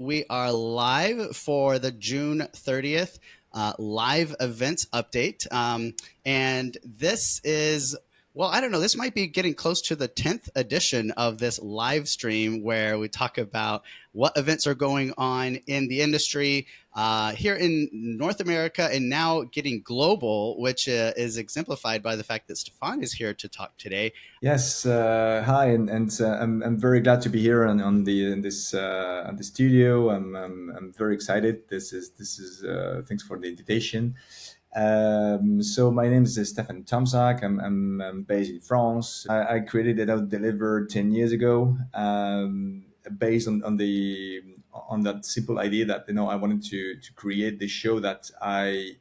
We are live for the June 30th live events update. And this is, well, I don't know, this might be getting close to the 10th edition of this live stream where we talk about what events are going on in the industry here in North America and now getting global, which is exemplified by the fact that Stefan is here to talk today. Yes, hi, and I'm very glad to be here on the in this on the studio. I'm very excited. This is thanks for the invitation. So my name is Stefan Tomczak. I'm based in France. I created it out delivered 10 years ago, based on that simple idea that I wanted to create this show that I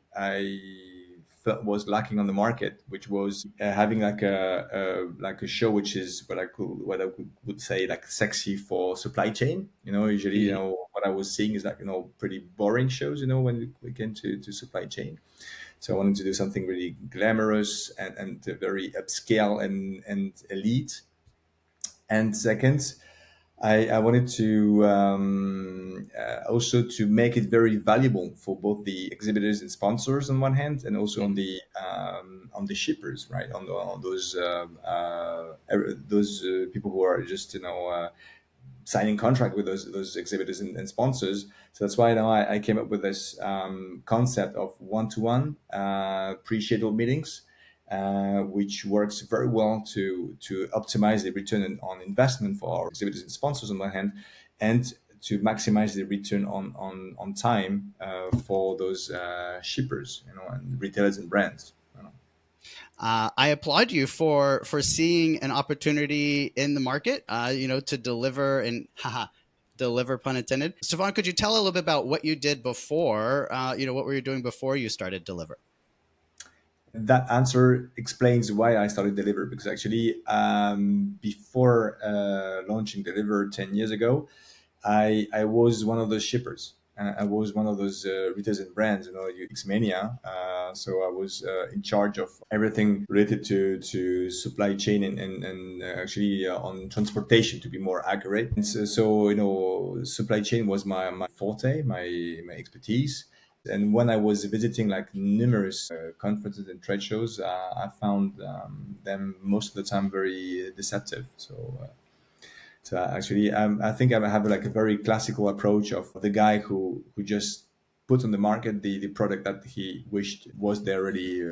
felt was lacking on the market, which was having like a show which is what I would say like sexy for supply chain. Usually, Mhm. what I was seeing is like pretty boring shows. When we came to supply chain. So I wanted to do something really glamorous and very upscale and elite. And second, I wanted to also to make it very valuable for both the exhibitors and sponsors on one hand, and also on the shippers, right? On those people who are just signing contract with those exhibitors and sponsors. So that's why now I came up with this concept of one-to-one pre-scheduled meetings, which works very well to optimize the return on investment for our exhibitors and sponsors on one hand, and to maximize the return on time for those shippers, and retailers and brands. I applaud you for seeing an opportunity in the market, to deliver and haha, deliver pun intended. Stefan, could you tell a little bit about what you did before? What were you doing before you started Deliver? That answer explains why I started Deliver, because actually, before launching Deliver 10 years ago, I was one of those shippers. I was one of those retailers and brands, Xmania. So I was in charge of everything related to supply chain and actually on transportation, to be more accurate. And so supply chain was my forte, my expertise. And when I was visiting like numerous conferences and trade shows, I found them most of the time very deceptive. So actually, I think I have like a very classical approach of the guy who just put on the market the product that he wished was there already.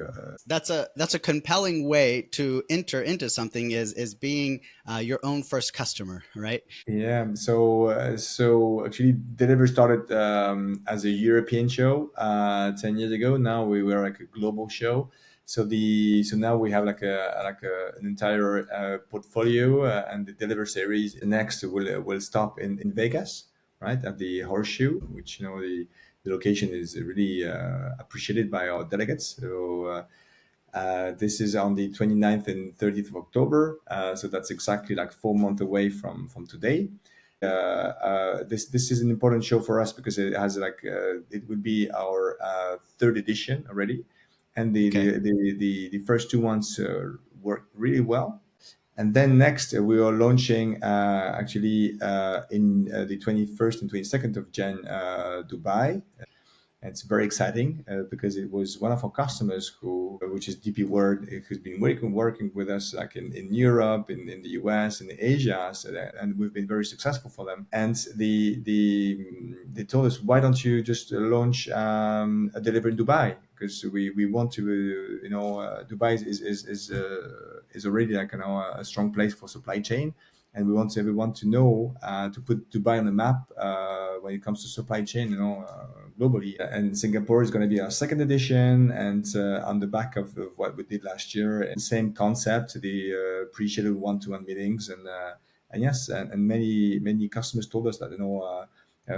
That's a compelling way to enter into something is being your own first customer, right? Yeah. So actually, Deliver started as a European show 10 years ago. Now we were like a global show. So now we have an entire portfolio, and the Deliver series next will stop in Vegas, right, at the Horseshoe, which the location is really appreciated by our delegates. This is on the 29th and 30th of October. So that's exactly like 4 months away from today. This is an important show for us because it has it would be our third edition already, and Okay. the first two ones worked really well. And then next, we are launching actually in the 21st and 22nd of Jan, Dubai. And it's very exciting because it was one of our customers which is DP World, who's been working with us like in Europe, in the US, in Asia, and we've been very successful for them. And they told us, why don't you just launch a delivery in Dubai? Because we want to, Dubai is already like a strong place for supply chain, and we want everyone to know to put Dubai on the map when it comes to supply chain, globally. And Singapore is going to be our second edition, and on the back of what we did last year, and same concept, the pre-scheduled one-to-one meetings, and yes, and many customers told us that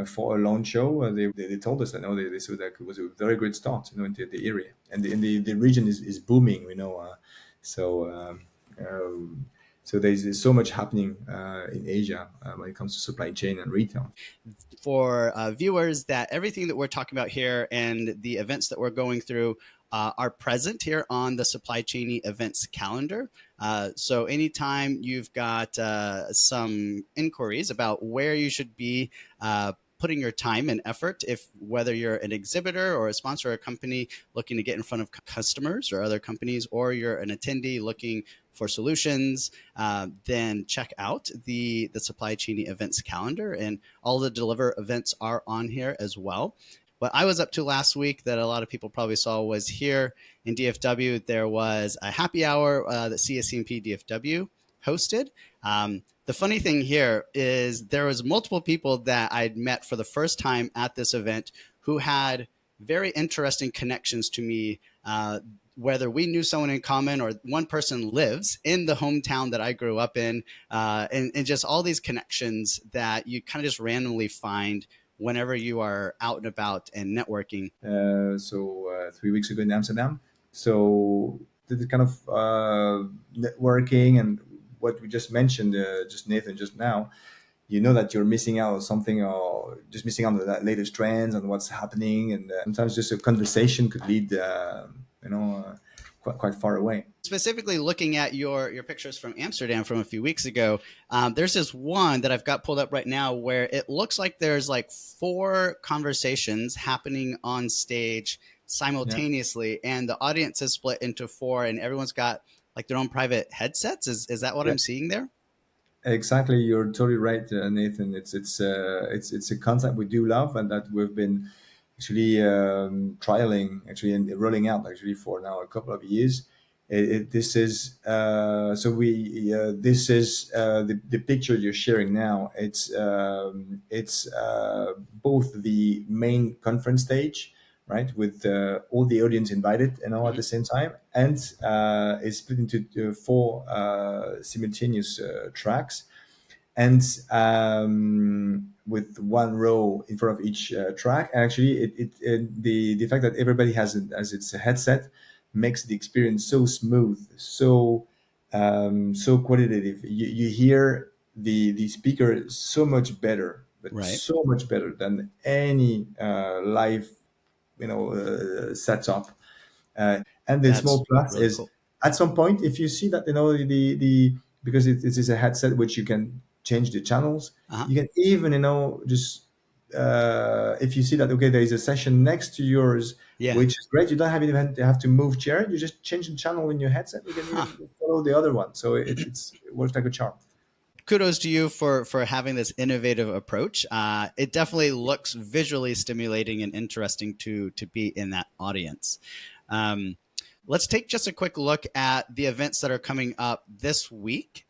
for a launch show, they told us that they said that it was a very great start, into the area, and the region is booming, so. So there's so much happening in Asia when it comes to supply chain and retail. For viewers, that everything that we're talking about here and the events that we're going through are present here on the Supply Chain Events calendar. So anytime you've got some inquiries about where you should be putting your time and effort, if whether you're an exhibitor or a sponsor or a company looking to get in front of customers or other companies, or you're an attendee looking for solutions, then check out the Supply Chain Events calendar, and all the Deliver events are on here as well. What I was up to last week that a lot of people probably saw was here in DFW. There was a happy hour that CSCMP DFW hosted. The funny thing here is there was multiple people that I'd met for the first time at this event who had very interesting connections to me, whether we knew someone in common or one person lives in the hometown that I grew up in, and just all these connections that you kind of just randomly find whenever you are out and about and networking. 3 weeks ago in Amsterdam. So the kind of networking and what we just mentioned, just Nathan just now, you know that you're missing out on something, or just missing out on the latest trends and what's happening. And sometimes just a conversation could lead, quite far away. Specifically looking at your pictures from Amsterdam from a few weeks ago, there's this one that I've got pulled up right now where it looks like there's like four conversations happening on stage Yeah. simultaneously, and the audience is split into four, and everyone's got like their own private headsets. Is that what Yeah. I'm seeing there? Exactly, you're totally right, Nathan. It's a concept we do love, and that we've been actually trialing, actually, and rolling out actually for now a couple of years. This is so we this is the picture you're sharing now. It's both the main conference stage, right, with all the audience invited, at Mm-hmm. the same time, and it's split into four simultaneous tracks, and with one row in front of each track. And actually, the fact that everybody has its headset makes the experience so smooth, so qualitative. You hear the speaker so much better, but Right. so much better than any live setup. And the That's small plus really is, cool. at some point, if you see that the because it is a headset which you can change the channels, Uh-huh. you can even just if you see that, okay, there is a session next to yours, Yeah. which is great. You don't have even to have to move chair. You just change the channel in your headset. You can Huh. even follow the other one. So it works like a charm. Kudos to you for having this innovative approach. It definitely looks visually stimulating and interesting to be in that audience. Um, let's take just a quick look at the events that are coming up this week.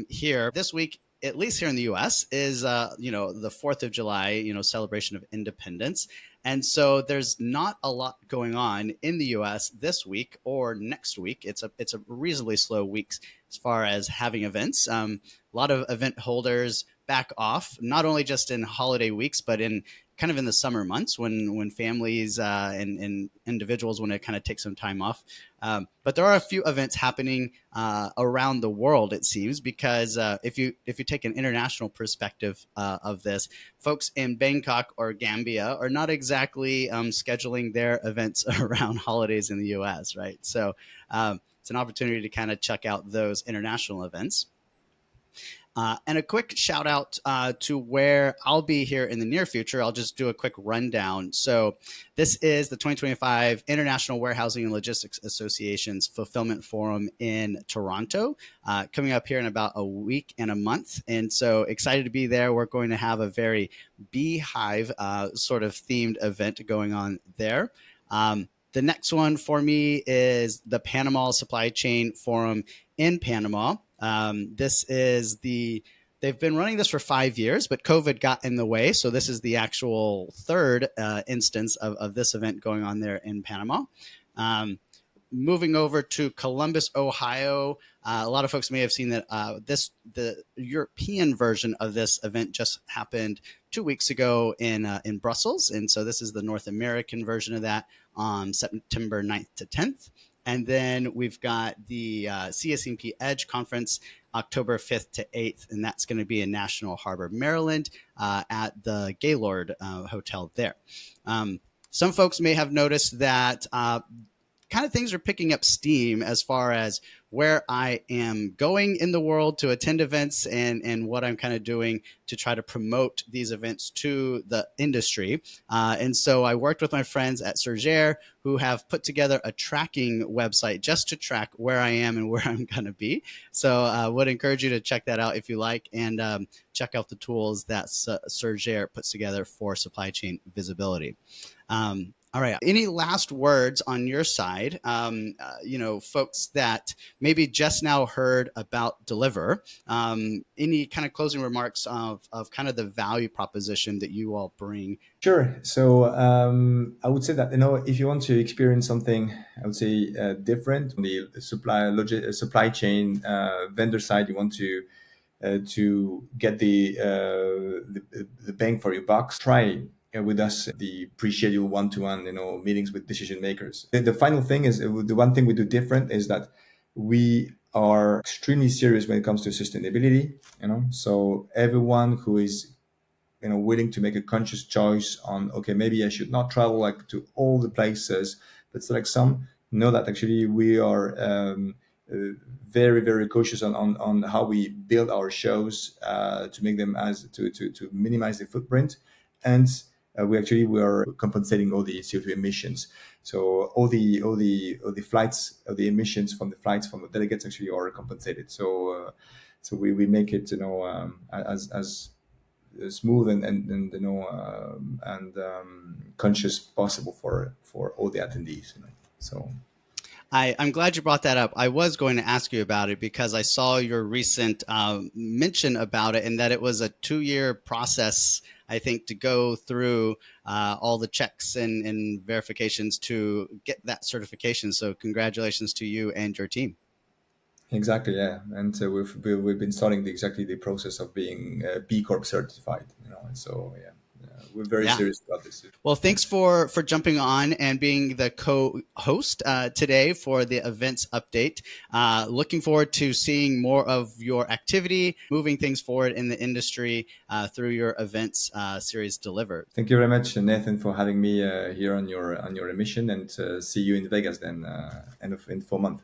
Here this week, at least here in the U.S., is the 4th of July, celebration of independence. And so there's not a lot going on in the U.S. this week or next week. It's a reasonably slow week as far as having events. A lot of event holders back off, not only just in holiday weeks, but in kind of in the summer months when families and individuals want to kind of take some time off. But there are a few events happening around the world, it seems, because if you take an international perspective of this, folks in Bangkok or Gambia are not exactly scheduling their events around holidays in the U.S., right? So it's an opportunity to kind of check out those international events. And a quick shout out to where I'll be here in the near future. I'll just do a quick rundown. So, this is the 2025 International Warehousing and Logistics Association's Fulfillment Forum in Toronto, coming up here in about a week and a month. And so, excited to be there. We're going to have a very beehive sort of themed event going on there. The next one for me is the Panama Supply Chain Forum in Panama. This is they've been running this for 5 years, but COVID got in the way. So this is the actual third instance of this event going on there in Panama. Um, Moving over to Columbus, Ohio, a lot of folks may have seen that the European version of this event just happened 2 weeks ago in Brussels, and so this is the North American version of that on September 9th to 10th. And then we've got the CSMP Edge Conference October 5th to 8th, and that's going to be in National Harbor, Maryland, at the Gaylord Hotel there. Some folks may have noticed that kind of things are picking up steam as far as where I am going in the world to attend events and what I'm kind of doing to try to promote these events to the industry. And so I worked with my friends at Sergere who have put together a tracking website just to track where I am and where I'm going to be. So I would encourage you to check that out if you like, and check out the tools that Sergere puts together for supply chain visibility. All right. Any last words on your side? Folks that maybe just now heard about Deliver, any kind of closing remarks of kind of the value proposition that you all bring? Sure. So I would say that if you want to experience something, I would say different on the supply chain vendor side, you want to get the bang for your bucks. Try with us the pre-scheduled one-to-one meetings with decision makers. The final thing is the one thing we do different is that we are extremely serious when it comes to sustainability. So everyone who is willing to make a conscious choice on, okay, maybe I should not travel like to all the places, but select some, know that actually we are very very cautious on how we build our shows to make them to minimize the footprint. And we are compensating all the CO2 emissions. So all the flights, the emissions from the flights from the delegates actually are compensated. So we make it as smooth and conscious possible for all the attendees. So I'm glad you brought that up. I was going to ask you about it because I saw your recent mention about it, and that it was a 2-year process, I think, to go through all the checks and verifications to get that certification. So congratulations to you and your team. exactly, yeah. And we've been starting exactly the process of being B Corp certified. And so yeah, we're very Yeah. serious about this. Well, thanks for jumping on and being the co-host today for the events update. Looking forward to seeing more of your activity, moving things forward in the industry through your events series Deliver. Thank you very much, Nathan, for having me here on your emission, and see you in Vegas then, in 4 months.